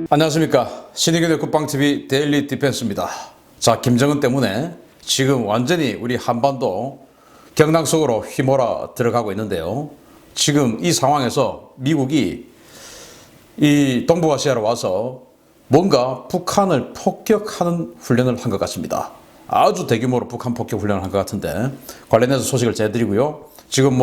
안녕하십니까. 신의균의 국방TV 데일리 디펜스입니다. 자, 김정은 때문에 지금 완전히 우리 한반도 경랑 속으로 휘몰아 들어가고 있는데요. 지금 이 상황에서 미국이 이 동북아시아로 와서 뭔가 북한을 폭격하는 훈련을 한 것 같습니다. 아주 대규모로 북한 폭격 훈련을 한 것 같은데 관련해서 소식을 전해드리고요. 지금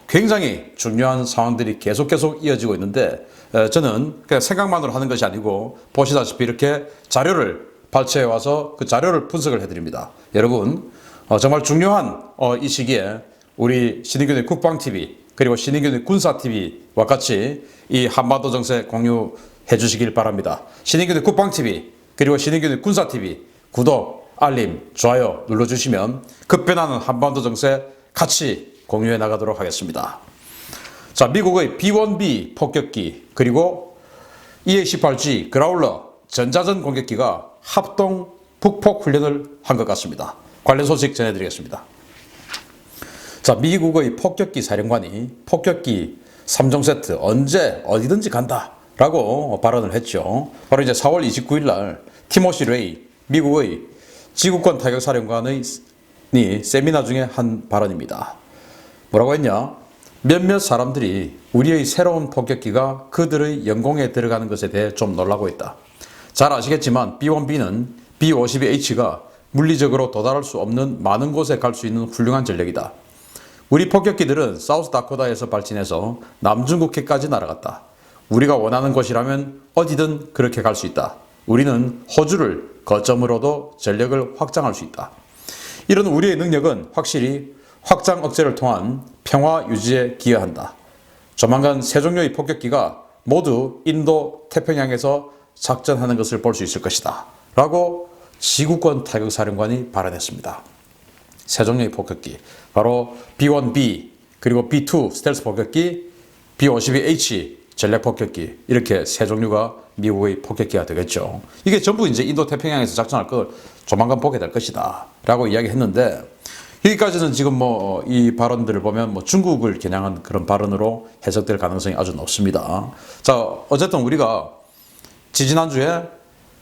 굉장히 중요한 상황들이 계속 이어지고 있는데 저는 그냥 생각만으로 하는 것이 아니고 보시다시피 이렇게 자료를 발췌해 와서 그 자료를 분석을 해드립니다. 여러분 정말 중요한 이 시기에 우리 신의균의 국방TV 그리고 신의균의 군사TV와 같이 이 한반도 정세 공유해 주시길 바랍니다. 신의균의 국방TV 그리고 신의균의 군사TV 구독, 알림, 좋아요 눌러주시면 급변하는 한반도 정세 같이 공유해 나가도록 하겠습니다. 자, 미국의 B-1B 폭격기 그리고 EA-18G 그라울러 전자전 공격기가 합동 북폭 훈련을 한 것 같습니다. 관련 소식 전해드리겠습니다. 자, 미국의 폭격기 사령관이 폭격기 3종 세트 언제 어디든지 간다라고 발언을 했죠. 바로 이제 4월 29일 날 티모시 레이 미국의 지구권 타격 사령관의 세미나 중에 한 발언입니다. 뭐라고 했냐? 몇몇 사람들이 우리의 새로운 폭격기가 그들의 영공에 들어가는 것에 대해 좀 놀라고 있다. 잘 아시겠지만 B-1B는 B-52H가 물리적으로 도달할 수 없는 많은 곳에 갈 수 있는 훌륭한 전력이다. 우리 폭격기들은 사우스 다코타에서 발진해서 남중국해까지 날아갔다. 우리가 원하는 곳이라면 어디든 그렇게 갈 수 있다. 우리는 호주를 거점으로도 전력을 확장할 수 있다. 이런 우리의 능력은 확실히 확장 억제를 통한 평화 유지에 기여한다. 조만간 세 종류의 폭격기가 모두 인도 태평양에서 작전하는 것을 볼 수 있을 것이다. 라고 지구권 타격 사령관이 발언했습니다. 세 종류의 폭격기, 바로 B-1B, 그리고 B-2 스텔스 폭격기, B-52H 전략 폭격기, 이렇게 세 종류가 미국의 폭격기가 되겠죠. 이게 전부 이제 인도 태평양에서 작전할 걸 조만간 보게 될 것이다. 라고 이야기했는데, 여기까지는 지금 이 발언들을 보면 중국을 겨냥한 그런 발언으로 해석될 가능성이 아주 높습니다. 자, 어쨌든 우리가 지지난주에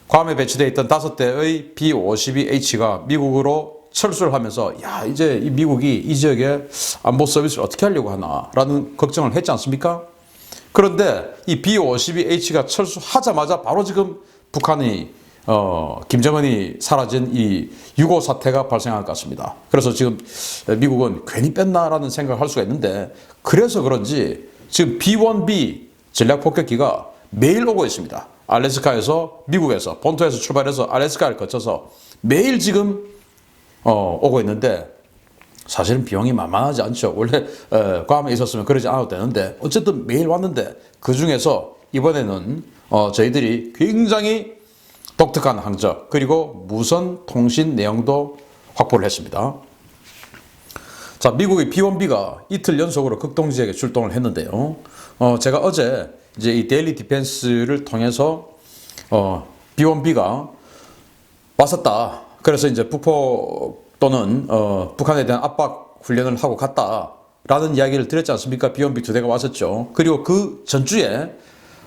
괌에 배치되어 있던 5대의 B-52H가 미국으로 철수를 하면서 야, 이제 이 미국이 이 지역에 안보 서비스를 어떻게 하려고 하나라는 걱정을 했지 않습니까? 그런데 이 B-52H가 철수하자마자 바로 지금 북한이 김정은이 사라진 이 6.5 사태가 발생한 것 같습니다. 그래서 지금 미국은 괜히 뺐나라는 생각을 할 수가 있는데 그래서 그런지 지금 B-1B 전략 폭격기가 매일 오고 있습니다. 알래스카에서 미국에서 본토에서 출발해서 알래스카를 거쳐서 매일 지금 오고 있는데 사실은 비용이 만만하지 않죠. 원래 괌에 있었으면 그러지 않아도 되는데 어쨌든 매일 왔는데 그 중에서 이번에는 저희들이 굉장히 독특한 항적 그리고 무선 통신 내용도 확보를 했습니다. 자, 미국의 B-1B가 이틀 연속으로 극동지역에 출동을 했는데요. 제가 어제 이제 이 데일리 디펜스를 통해서 B-1B가 왔었다. 그래서 이제 북포 또는 북한에 대한 압박 훈련을 하고 갔다라는 이야기를 드렸지 않습니까? B-1B 2대가 왔었죠. 그리고 그 전주에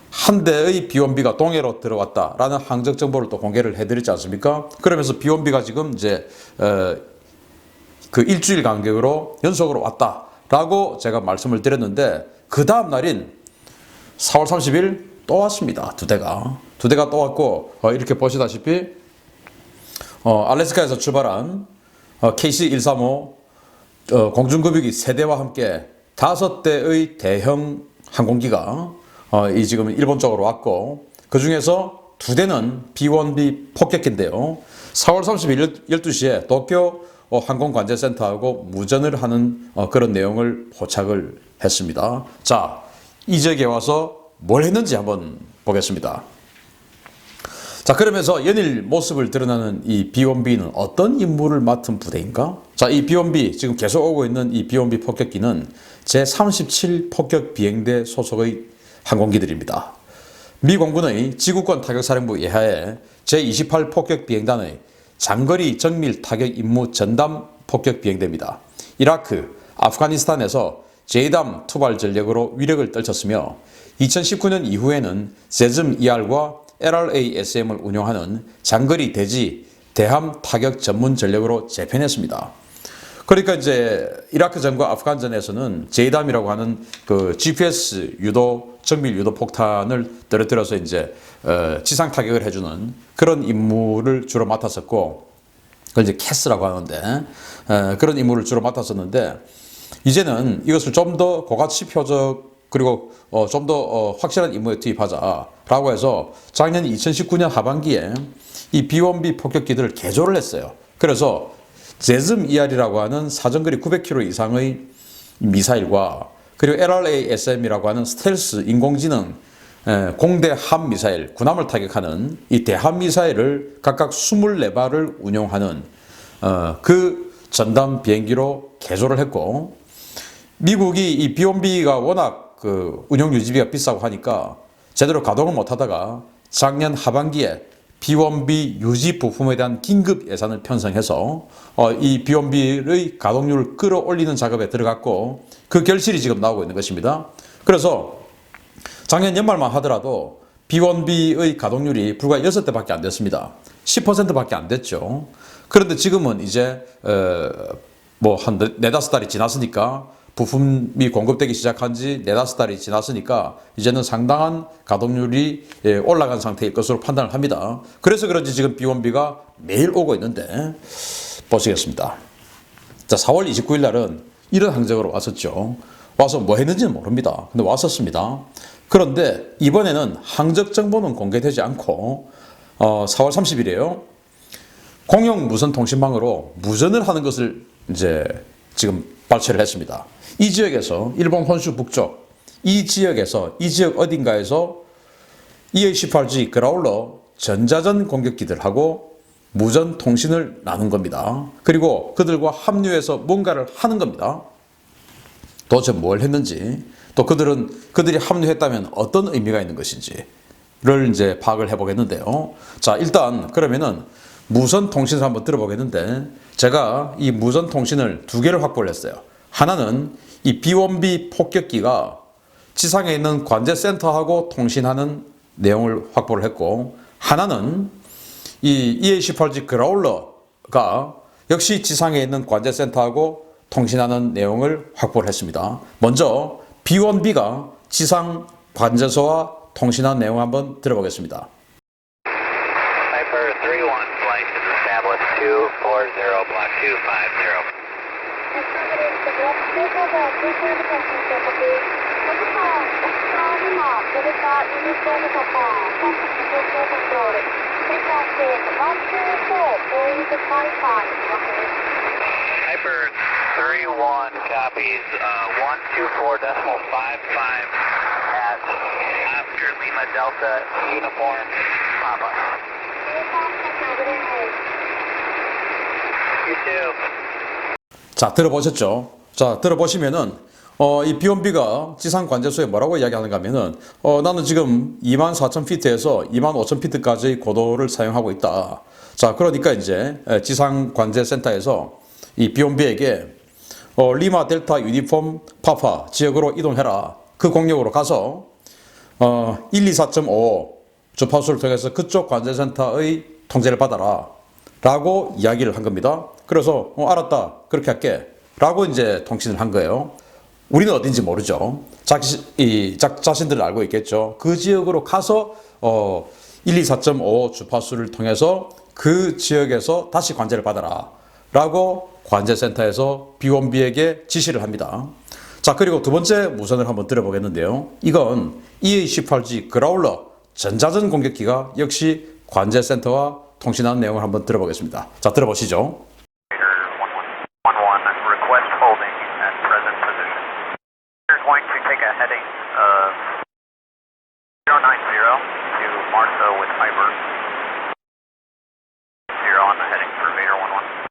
한 대의 B-1B가 동해로 들어왔다라는 항적 정보를 또 공개를 해드렸지 않습니까? 그러면서 B-1B가 지금 이제 그 일주일 간격으로 연속으로 왔다라고 제가 말씀을 드렸는데 그 다음 날인 4월 30일 또 왔습니다. 두 대가 또 왔고 이렇게 보시다시피 알래스카에서 출발한 KC-135 공중급유기 3대와 함께 5대의 대형 항공기가 이 지금 일본 쪽으로 왔고 그 중에서 2대는 B-1B 폭격기인데요. 4월 30일 12시에 도쿄 항공관제센터하고 무전을 하는 그런 내용을 포착을 했습니다. 자, 이 지역에 와서 뭘 했는지 한번 보겠습니다. 자, 그러면서 연일 모습을 드러나는 이 B-1B는 어떤 임무를 맡은 부대인가? 자, 이 B-1B 지금 계속 오고 있는 이 B-1B 폭격기는 제37 폭격 비행대 소속의 항공기들입니다. 미 공군의 지구권 타격사령부 예하에 제28 폭격 비행단의 장거리 정밀 타격 임무 전담 폭격 비행대입니다. 이라크, 아프가니스탄에서 제이담 투발 전력으로 위력을 떨쳤으며 2019년 이후에는 세즘 ER과 LRASM을 운용하는 장거리 대지 대함 타격 전문 전력으로 재편했습니다. 그러니까 이제 이라크전과 아프간전에서는 제이담이라고 하는 그 GPS 유도 정밀 유도 폭탄을 떨어뜨려서 이제 지상 타격을 해주는 그런 임무를 주로 맡았었고, 그걸 이제 캐스라고 하는데 그런 임무를 주로 맡았었는데, 이제는 이것을 좀 더 고가치 표적 그리고 좀 더 확실한 임무에 투입하자라고 해서 작년 2019년 하반기에 이 B1B 폭격기들을 개조를 했어요. 그래서 제즘 ER이라고 하는 사정거리 900km 이상의 미사일과 그리고 LRASM이라고 하는 스텔스 인공지능 공대 함 미사일, 군함을 타격하는 이 대함 미사일을 각각 24발을 운용하는 그 전담 비행기로 개조를 했고, 미국이 이 B1B가 워낙 그 운용 유지비가 비싸고 하니까 제대로 가동을 못 하다가 작년 하반기에 B1B 유지 부품에 대한 긴급 예산을 편성해서 이 B1B의 가동률을 끌어올리는 작업에 들어갔고, 그 결실이 지금 나오고 있는 것입니다. 그래서 작년 연말만 하더라도 B1B의 가동률이 불과 6대밖에 안 됐습니다. 10%밖에 안 됐죠. 그런데 지금은 이제 뭐 한 4-5달이 지났으니까, 부품이 공급되기 시작한 지 4-5달이 지났으니까 이제는 상당한 가동률이 올라간 상태일 것으로 판단을 합니다. 그래서 그런지 지금 B1B가 매일 오고 있는데, 보시겠습니다. 자, 4월 29일 날은 이런 항적으로 왔었죠. 와서 뭐 했는지는 모릅니다. 근데 왔었습니다. 그런데 이번에는 항적 정보는 공개되지 않고 4월 30일이에요. 공용 무선 통신망으로 무전을 하는 것을 이제 지금 발표를 했습니다. 이 지역에서 일본 혼슈 북쪽 이 지역 어딘가에서 EA-18G 그라울러 전자전 공격기들하고 무전 통신을 나눈 겁니다. 그리고 그들과 합류해서 뭔가를 하는 겁니다. 도대체 뭘 했는지, 또 그들이 합류했다면 어떤 의미가 있는 것인지를 이제 파악을 해보겠는데요. 자, 일단 그러면은 무선 통신을 한번 들어보겠는데, 제가 이 무선 통신을 2개를 확보를 했어요. 하나는 이 B1B 폭격기가 지상에 있는 관제센터하고 통신하는 내용을 확보를 했고, 하나는 이 EA-18G 그라울러가 역시 지상에 있는 관제센터하고 통신하는 내용을 확보를 했습니다. 먼저 B1B가 지상 관제소와 통신한 내용 한번 들어보겠습니다. Piper 3-1, flight is established 240, block 250. Piper 3-1 copies 124.55 at Oscar Lima Delta Uniform Papa. You too. 자, 들어보셨죠? 자, 들어보시면은 이 B1B가 지상 관제소에 뭐라고 이야기하는가 하면은 나는 지금 24,000피트에서 25,000피트까지의 고도를 사용하고 있다. 자, 그러니까 이제 지상 관제센터에서 이 B1B에게 리마 델타 유니폼 파파 지역으로 이동해라. 그 공역으로 가서 124.5 주파수를 통해서 그쪽 관제센터의 통제를 받아라 라고 이야기를 한 겁니다. 그래서 알았다, 그렇게 할게 라고 이제 통신을 한 거예요. 우리는 어딘지 모르죠. 자신들은 알고 있겠죠. 그 지역으로 가서 124.5 주파수를 통해서 그 지역에서 다시 관제를 받아라 라고 관제센터에서 B1B에게 지시를 합니다. 자, 그리고 두 번째 무선을 한번 들어보겠는데요. 이건 EA-18G 그라울러 전자전 공격기가 역시 관제센터와 통신하는 내용을 한번 들어보겠습니다. 자, 들어보시죠. Request holding at present position. We're going to take a heading of 090 to Martha with Piper 0 on the heading for Vader 11.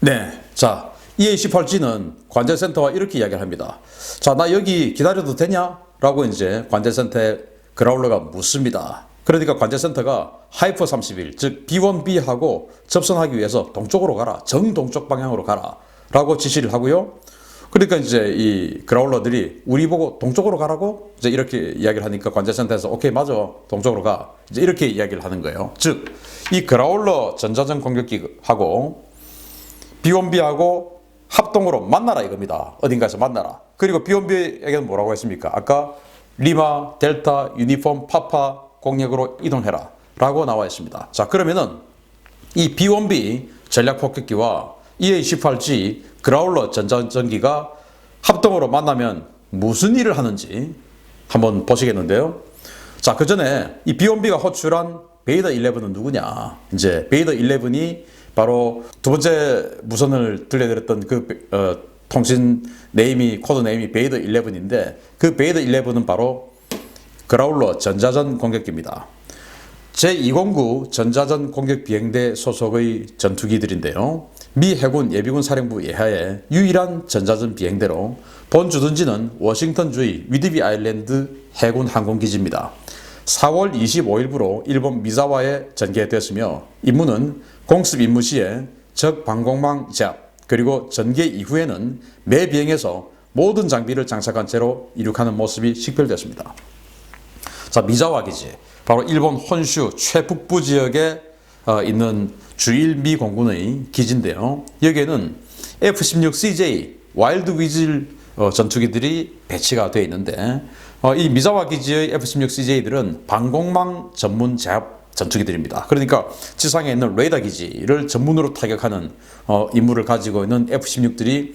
네, 자, EA-18G는 관제센터와 이렇게 이야기를 합니다. 자, 나 여기 기다려도 되냐? 라고 이제 관제센터에 그라울러가 묻습니다. 그러니까 관제센터가 하이퍼 31, 즉 B1B하고 접선하기 위해서 동쪽으로 가라, 정동쪽 방향으로 가라 라고 지시를 하고요. 그러니까 이제 이 그라울러들이 우리 보고 동쪽으로 가라고 이제 이렇게 이야기를 하니까 관제센터에서 오케이 맞아 동쪽으로 가 이제 이렇게 이야기를 하는 거예요. 즉 이 그라울러 전자전 공격기하고 B1B하고 합동으로 만나라 이겁니다. 어딘가에서 만나라. 그리고 B1B에게는 뭐라고 했습니까? 아까 리마, 델타, 유니폼, 파파 공략으로 이동해라 라고 나와 있습니다. 자 그러면은 이 B1B 전략 폭격기와 EA-18G 그라울러 전자전기가 합동으로 만나면 무슨 일을 하는지 한번 보시겠는데요. 자, 그 전에 이 B1B가 호출한 베이더 11은 누구냐? 이제 베이더 11이 바로 두 번째 무선을 들려드렸던 그 통신 네임이 코드 네임이 베이더 11인데 그 베이더 11은 바로 그라울러 전자전 공격기입니다. 제209 전자전 공격 비행대 소속의 전투기들인데요. 미 해군 예비군 사령부 예하의 유일한 전자전 비행대로 본 주둔지는 워싱턴주의 위드비 아일랜드 해군 항공기지입니다. 4월 25일부로 일본 미사와에 전개됐으며 임무는 공습 임무 시에 적 방공망 제압 그리고 전개 이후에는 매 비행에서 모든 장비를 장착한 채로 이륙하는 모습이 식별됐습니다. 자, 미자와 기지 바로 일본 혼슈 최북부 지역에 있는 주일 미 공군의 기지인데요. 여기에는 F-16CJ 와일드 위즐 전투기들이 배치가 되어 있는데 이 미자와 기지의 F-16CJ들은 방공망 전문 제압 전투기들입니다. 그러니까 지상에 있는 레이더 기지를 전문으로 타격하는 임무를 가지고 있는 F-16들이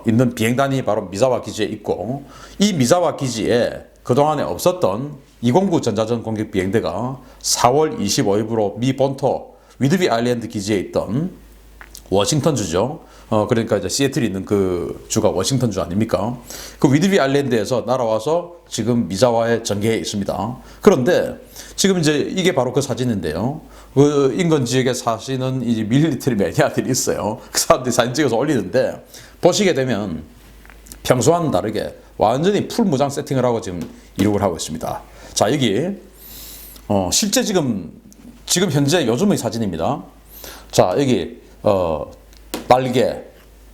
있는 비행단이 바로 미자와 기지에 있고 이 미자와 기지에 그동안에 없었던 209 전자전 공격 비행대가 4월 25일부로 미 본토 위드비 아일랜드 기지에 있던 워싱턴주죠. 그러니까 이제 시애틀에 있는 그 주가 워싱턴주 아닙니까? 그 위드비 아일랜드에서 날아와서 지금 미자와에 전개해 있습니다. 그런데 지금 이제 이게 바로 그 사진인데요. 그 인근 지역에 사시는 이 밀리터리 매니아들이 있어요. 그 사람들이 사진 찍어서 올리는데 보시게 되면 평소와는 다르게 완전히 풀 무장 세팅을 하고 지금 이륙을 하고 있습니다. 자, 여기 실제 지금 현재 요즘의 사진입니다. 자, 여기 날개,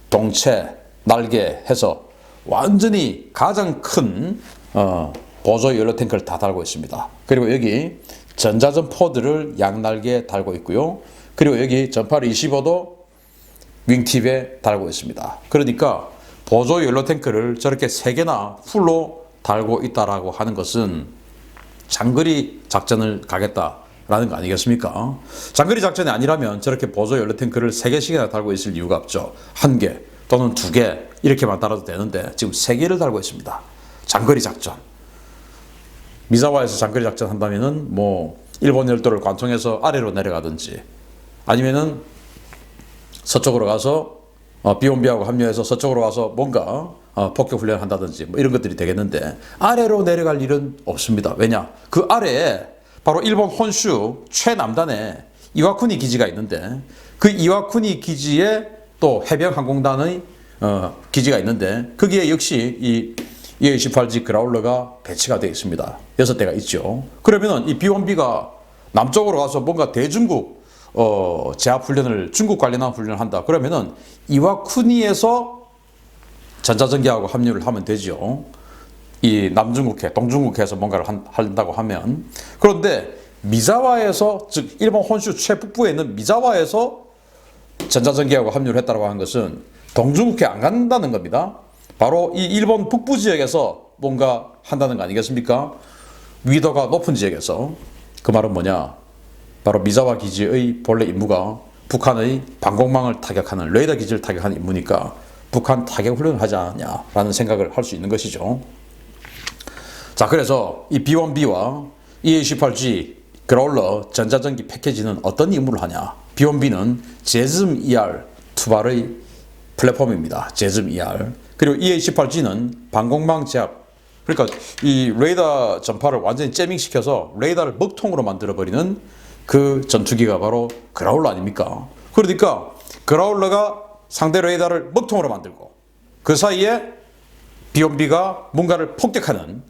동체, 날개 해서 완전히 가장 큰 보조 연료 탱크를 다 달고 있습니다. 그리고 여기 전자전 포드를 양날개에 달고 있고요. 그리고 여기 전파를 25도 윙팁에 달고 있습니다. 그러니까 보조 연료 탱크를 저렇게 3개나 풀로 달고 있다라고 하는 것은 장거리 작전을 가겠다라는 거 아니겠습니까? 장거리 작전이 아니라면 저렇게 보조 연료 탱크를 3개씩이나 달고 있을 이유가 없죠. 1개 또는 2개 이렇게만 달아도 되는데 지금 3개를 달고 있습니다. 장거리 작전. 미사와에서 장거리 작전 한다면은 뭐 일본 열도를 관통해서 아래로 내려가든지 아니면은 서쪽으로 가서 B1B하고 합류해서 서쪽으로 와서 뭔가 폭격 훈련을 한다든지 뭐 이런 것들이 되겠는데 아래로 내려갈 일은 없습니다. 왜냐? 그 아래에 바로 일본 혼슈 최남단에 이와쿠니 기지가 있는데 그 이와쿠니 기지에 또 해병항공단의 기지가 있는데 거기에 역시 이 EA-18G 그라울러가 배치가 되어 있습니다. 6대가 있죠. 그러면은 이 B1B가 남쪽으로 가서 뭔가 대중국 제압 훈련을 중국 관련한 훈련을 한다. 그러면은 이와쿠니에서 전자전기하고 합류를 하면 되죠. 이 남중국해, 동중국해에서 뭔가를 한다고 하면. 그런데 미자와에서 즉 일본 혼슈 최북부에 있는 미자와에서 전자전기하고 합류를 했다고 하는 것은 동중국해 안 간다는 겁니다. 바로 이 일본 북부 지역에서 뭔가 한다는 거 아니겠습니까? 위도가 높은 지역에서. 그 말은 뭐냐? 바로 미자와 기지의 본래 임무가 북한의 방공망을 타격하는 레이더 기지를 타격하는 임무니까 북한 타격 훈련을 하지 않았냐라는 생각을 할 수 있는 것이죠. 자, 그래서 이 B1B와 EA-18G 그라울러 전자전기 패키지는 어떤 임무를 하냐? B1B는 제즘 ER 투발의 플랫폼입니다. 제즘 ER. 그리고 EA-18G는 방공망 제압. 그러니까 이 레이더 전파를 완전히 째밍시켜서 레이더를 먹통으로 만들어버리는 그 전투기가 바로 그라울러 아닙니까? 그러니까 그라울러가 상대 레이더를 먹통으로 만들고 그 사이에 B1B가 뭔가를 폭격하는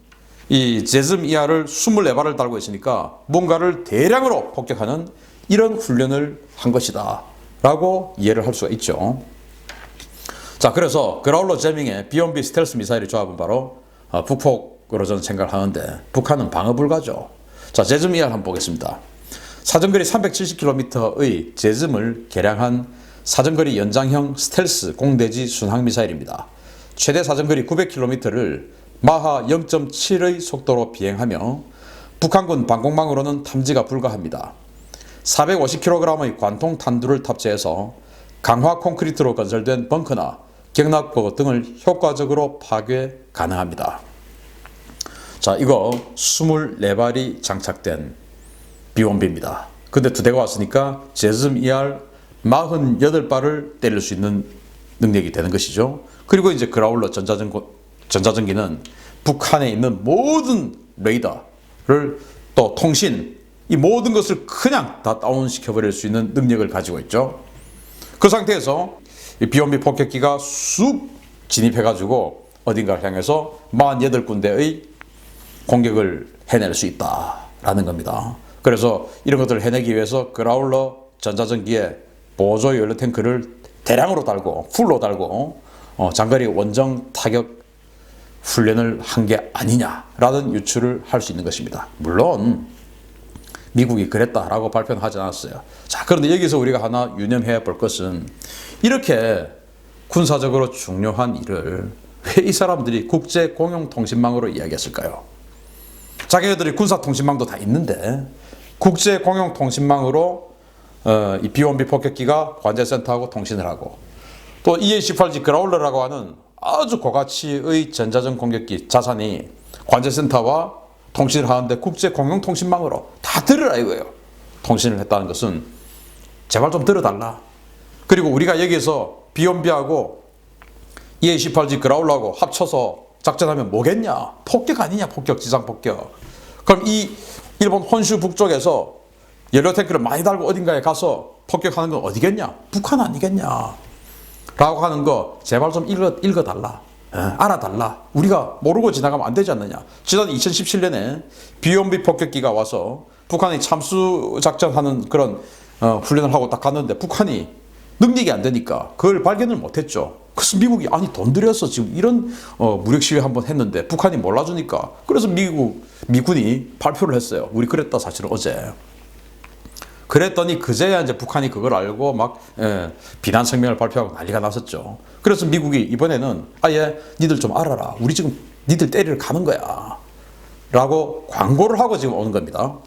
이 제즘 ER을 24발을 달고 있으니까 뭔가를 대량으로 폭격하는 이런 훈련을 한 것이다 라고 이해를 할 수가 있죠. 자, 그래서 그라울러 제밍의 B-1B 스텔스 미사일의 조합은 바로 북폭으로 저는 생각을 하는데 북한은 방어 불가죠. 자, 제즘 이하를 한번 보겠습니다. 사정거리 370km의 제즘을 개량한 사정거리 연장형 스텔스 공대지 순항 미사일입니다. 최대 사정거리 900km를 마하 0.7의 속도로 비행하며 북한군 방공망으로는 탐지가 불가합니다. 450kg의 관통 탄두를 탑재해서 강화 콘크리트로 건설된 벙커나 경납고 등을 효과적으로 파괴 가능합니다. 자, 이거 24발이 장착된 B-1B입니다. 근데 두 대가 왔으니까 제즘 ER 48발을 때릴 수 있는 능력이 되는 것이죠. 그리고 이제 그라울러 전자전기는 북한에 있는 모든 레이더를 또 통신, 이 모든 것을 그냥 다 다운시켜버릴 수 있는 능력을 가지고 있죠. 그 상태에서 이 B-1B 폭격기가 쑥 진입해가지고 어딘가를 향해서 48군데의 공격을 해낼 수 있다라는 겁니다. 그래서 이런 것들을 해내기 위해서 그라울러 전자전기에 보조 연료 탱크를 대량으로 달고 풀로 달고 장거리 원정 타격 훈련을 한 게 아니냐라는 유추를 할 수 있는 것입니다. 물론 미국이 그랬다라고 발표는 하지 않았어요. 자, 그런데 여기서 우리가 하나 유념해야 볼 것은 이렇게 군사적으로 중요한 일을 왜 이 사람들이 국제 공용 통신망으로 이야기했을까요? 자기네들이 군사 통신망도 다 있는데 국제 공용 통신망으로 이 B-1B 폭격기가 관제센터하고 통신을 하고 또 EA-18G 그라울러라고 하는 아주 고가치의 전자전 공격기 자산이 관제센터와 통신을 하는데 국제 공용 통신망으로 다 들으라 이거예요. 통신을 했다는 것은 제발 좀 들어달라. 그리고 우리가 여기서 B-1B하고 EA-18G 그라울러하고 합쳐서 작전하면 뭐겠냐? 폭격 아니냐? 폭격, 지상 폭격. 그럼 이 일본 혼슈 북쪽에서 연료 탱크를 많이 달고 어딘가에 가서 폭격하는 건 어디겠냐? 북한 아니겠냐? 라고 하는 거 제발 좀 읽어달라. 알아달라. 우리가 모르고 지나가면 안 되지 않느냐. 지난 2017년에 B-1B 폭격기가 와서 북한이 참수 작전하는 그런 훈련을 하고 딱 갔는데 북한이 능력이 안 되니까 그걸 발견을 못했죠. 그래서 미국이 아니 돈 들여서 지금 이런 무력 시위 한번 했는데 북한이 몰라주니까 그래서 미군이 발표를 했어요. 우리 그랬다 사실은 어제. 그랬더니 그제야 이제 북한이 그걸 알고 막 비난声明을 발표하고 난리가 났었죠. 그래서 미국이 이번에는 아예 니들 좀 알아라. 우리 지금 니들 때리러 가는 거야. 라고 광고를 하고 지금 오는 겁니다.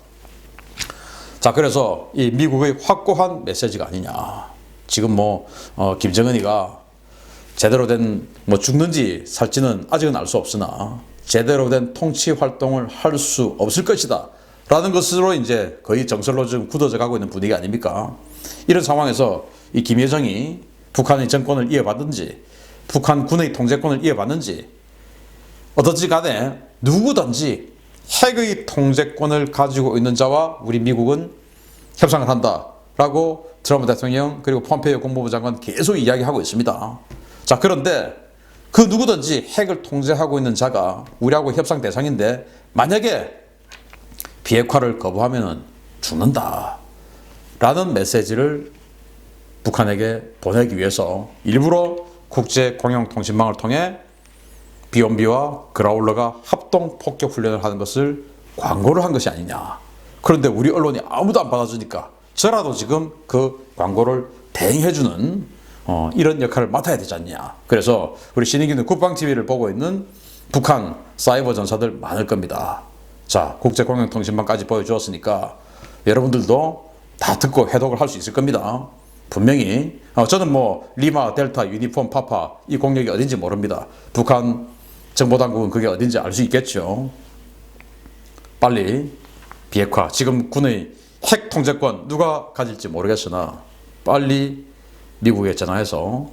자, 그래서 이 미국의 확고한 메시지가 아니냐. 지금 김정은이가 제대로 된 죽는지 살지는 아직은 알 수 없으나 제대로 된 통치 활동을 할 수 없을 것이다. 라는 것으로 이제 거의 정설로 좀 굳어져 가고 있는 분위기 아닙니까? 이런 상황에서 이 김여정이 북한의 정권을 이어받든지 북한 군의 통제권을 이어받는지 어떻지 간에 누구든지 핵의 통제권을 가지고 있는 자와 우리 미국은 협상을 한다라고 트럼프 대통령 그리고 폼페이오 국무부 장관 계속 이야기하고 있습니다. 자, 그런데 그 누구든지 핵을 통제하고 있는 자가 우리하고 협상 대상인데 만약에 비핵화를 거부하면 죽는다 라는 메시지를 북한에게 보내기 위해서 일부러 국제 공용 통신망을 통해 B-1B와 그라울러가 합동 폭격 훈련을 하는 것을 광고를 한 것이 아니냐. 그런데 우리 언론이 아무도 안 받아주니까 저라도 지금 그 광고를 대행해주는 이런 역할을 맡아야 되지 않냐. 그래서 우리 신인기는 국방TV를 보고 있는 북한 사이버 전사들 많을 겁니다. 자, 국제공영통신망까지 보여주었으니까 여러분들도 다 듣고 해독을 할 수 있을 겁니다. 분명히 저는 리마, 델타, 유니폼, 파파 이 공격이 어딘지 모릅니다. 북한 정보당국은 그게 어딘지 알 수 있겠죠. 빨리 비핵화, 지금 군의 핵 통제권 누가 가질지 모르겠으나 빨리 미국에 전화해서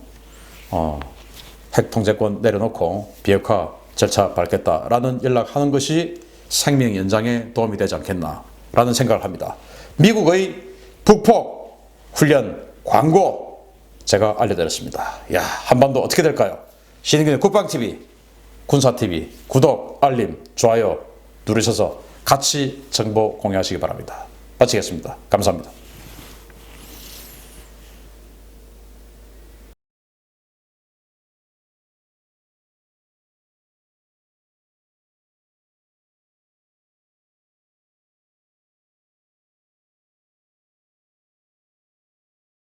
핵 통제권 내려놓고 비핵화 절차 밟겠다라는 연락하는 것이 생명 연장에 도움이 되지 않겠나라는 생각을 합니다. 미국의 북폭 훈련 광고 제가 알려드렸습니다. 야, 한반도 어떻게 될까요? 신인균의 국방TV, 군사TV 구독, 알림, 좋아요 누르셔서 같이 정보 공유하시기 바랍니다. 마치겠습니다. 감사합니다.